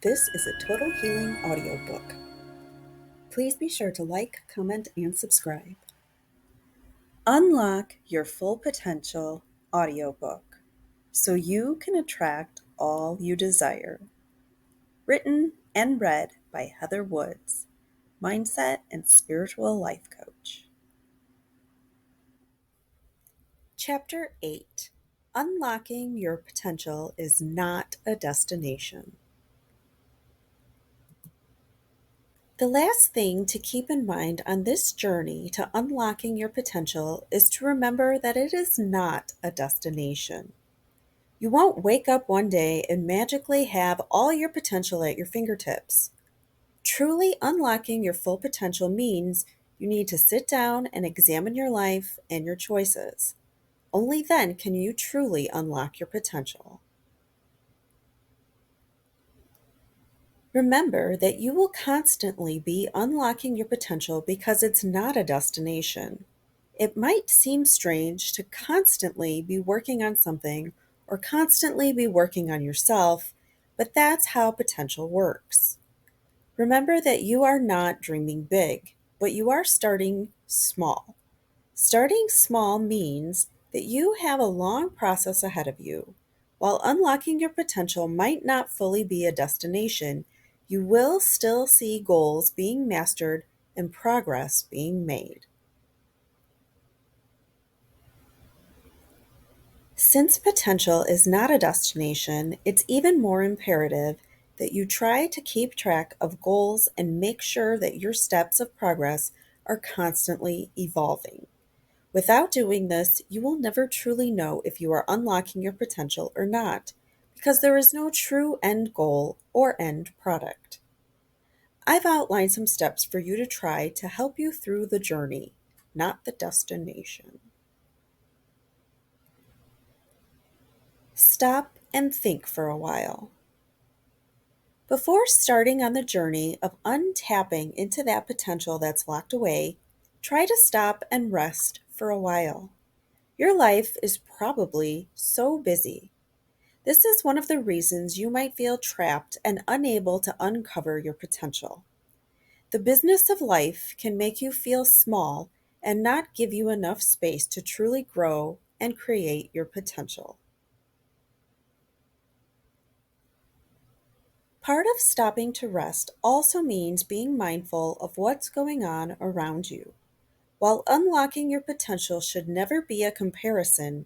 This is a Total Healing audiobook. Please be sure to like, comment, and subscribe. Unlock Your Full Potential audiobook so you can attract all you desire. Written and read by Heather Woods, mindset and spiritual life coach. Chapter 8: Unlocking Your Potential is not a destination. The last thing to keep in mind on this journey to unlocking your potential is to remember that it is not a destination. You won't wake up one day and magically have all your potential at your fingertips. Truly unlocking your full potential means you need to sit down and examine your life and your choices. Only then can you truly unlock your potential. Remember that you will constantly be unlocking your potential because it's not a destination. It might seem strange to constantly be working on something or constantly be working on yourself, but that's how potential works. Remember that you are not dreaming big, but you are starting small. Starting small means that you have a long process ahead of you. While unlocking your potential might not fully be a destination, you will still see goals being mastered and progress being made. Since potential is not a destination, it's even more imperative that you try to keep track of goals and make sure that your steps of progress are constantly evolving. Without doing this, you will never truly know if you are unlocking your potential or not, because there is no true end goal or end product. I've outlined some steps for you to try to help you through the journey, not the destination. Stop and think for a while. Before starting on the journey of untapping into that potential that's locked away, try to stop and rest for a while. Your life is probably so busy. This is one of the reasons you might feel trapped and unable to uncover your potential. The business of life can make you feel small and not give you enough space to truly grow and create your potential. Part of stopping to rest also means being mindful of what's going on around you. While unlocking your potential should never be a comparison,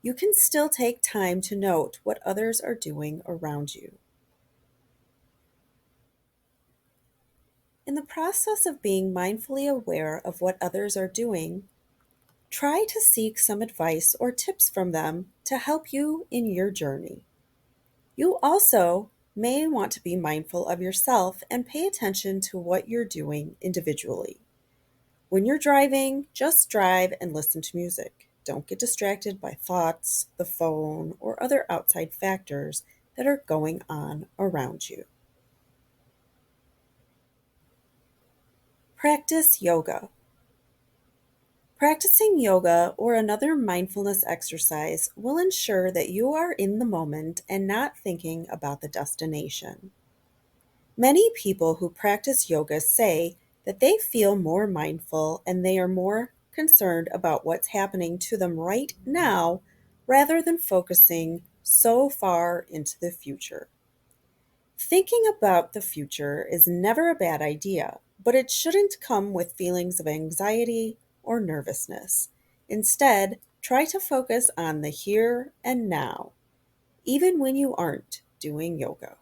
you can still take time to note what others are doing around you. In the process of being mindfully aware of what others are doing, try to seek some advice or tips from them to help you in your journey. You also may want to be mindful of yourself and pay attention to what you're doing individually. When you're driving, just drive and listen to music. Don't get distracted by thoughts, the phone, or other outside factors that are going on around you. Practice yoga. Practicing yoga or another mindfulness exercise will ensure that you are in the moment and not thinking about the destination. Many people who practice yoga say that they feel more mindful and they are more concerned about what's happening to them right now rather than focusing so far into the future. Thinking about the future is never a bad idea, but it shouldn't come with feelings of anxiety or nervousness. Instead, try to focus on the here and now, even when you aren't doing yoga.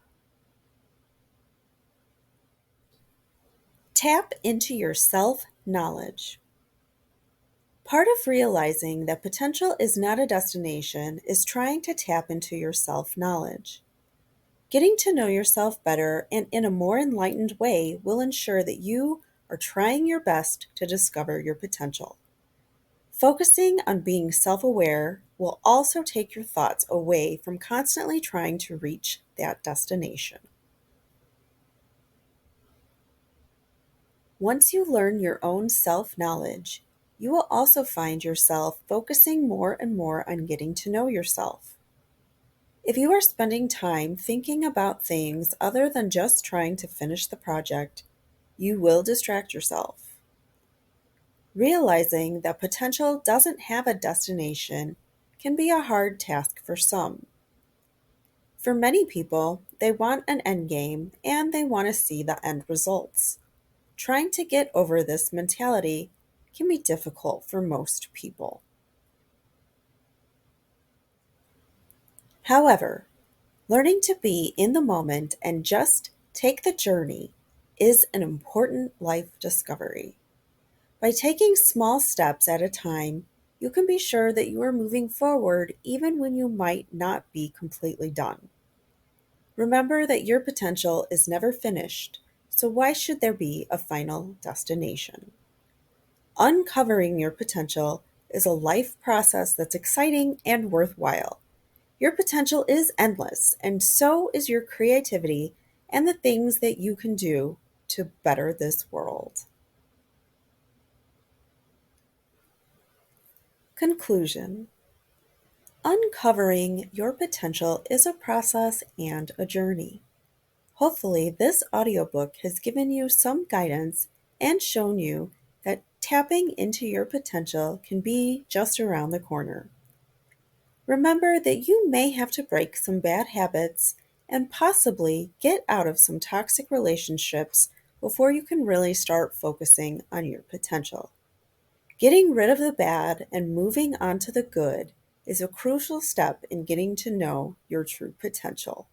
Tap into your self-knowledge. Part of realizing that potential is not a destination is trying to tap into your self-knowledge. Getting to know yourself better and in a more enlightened way will ensure that you are trying your best to discover your potential. Focusing on being self-aware will also take your thoughts away from constantly trying to reach that destination. Once you learn your own self-knowledge, you will also find yourself focusing more and more on getting to know yourself. If you are spending time thinking about things other than just trying to finish the project, you will distract yourself. Realizing that potential doesn't have a destination can be a hard task for some. For many people, they want an end game and they want to see the end results. Trying to get over this mentality can be difficult for most people. However, learning to be in the moment and just take the journey is an important life discovery. By taking small steps at a time, you can be sure that you are moving forward even when you might not be completely done. Remember that your potential is never finished, so why should there be a final destination? Uncovering your potential is a life process that's exciting and worthwhile. Your potential is endless, and so is your creativity and the things that you can do to better this world. Conclusion. Uncovering your potential is a process and a journey. Hopefully, this audiobook has given you some guidance and shown you that tapping into your potential can be just around the corner. Remember that you may have to break some bad habits and possibly get out of some toxic relationships before you can really start focusing on your potential. Getting rid of the bad and moving on to the good is a crucial step in getting to know your true potential.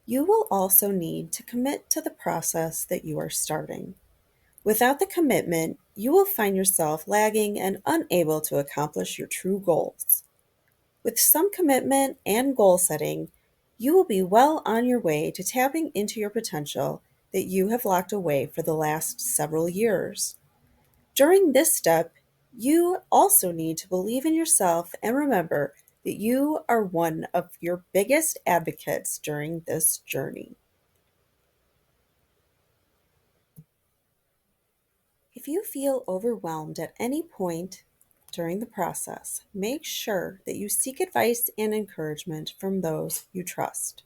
You will also need to commit to the process that you are starting. Without the commitment, you will find yourself lagging and unable to accomplish your true goals. With some commitment and goal setting, you will be well on your way to tapping into your potential that you have locked away for the last several years. During this step, you also need to believe in yourself and remember that you are one of your biggest advocates during this journey. If you feel overwhelmed at any point during the process, make sure that you seek advice and encouragement from those you trust.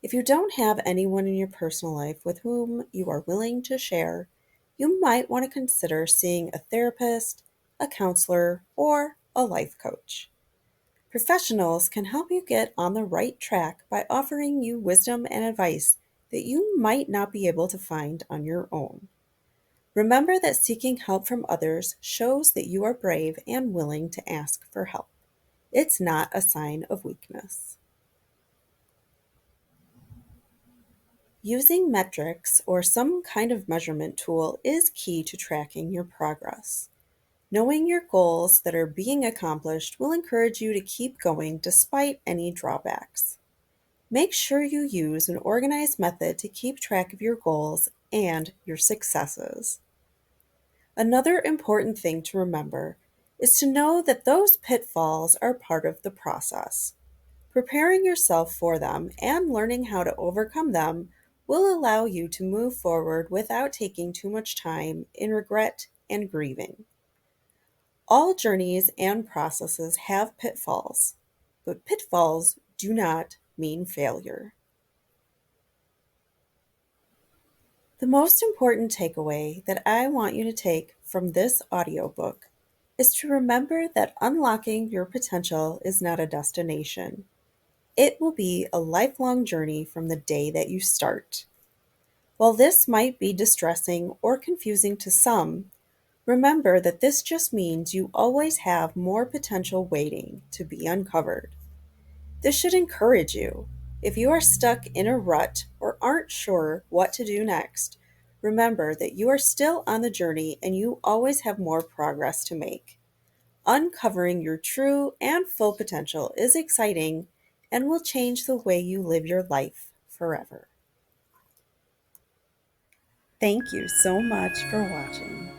If you don't have anyone in your personal life with whom you are willing to share, you might want to consider seeing a therapist, a counselor, or a life coach. Professionals can help you get on the right track by offering you wisdom and advice that you might not be able to find on your own. Remember that seeking help from others shows that you are brave and willing to ask for help. It's not a sign of weakness. Using metrics or some kind of measurement tool is key to tracking your progress. Knowing your goals that are being accomplished will encourage you to keep going despite any drawbacks. Make sure you use an organized method to keep track of your goals and your successes. Another important thing to remember is to know that those pitfalls are part of the process. Preparing yourself for them and learning how to overcome them will allow you to move forward without taking too much time in regret and grieving. All journeys and processes have pitfalls, but pitfalls do not mean failure. The most important takeaway that I want you to take from this audiobook is to remember that unlocking your potential is not a destination. It will be a lifelong journey from the day that you start. While this might be distressing or confusing to some, remember that this just means you always have more potential waiting to be uncovered. This should encourage you. If you are stuck in a rut or aren't sure what to do next, remember that you are still on the journey and you always have more progress to make. Uncovering your true and full potential is exciting and will change the way you live your life forever. Thank you so much for watching.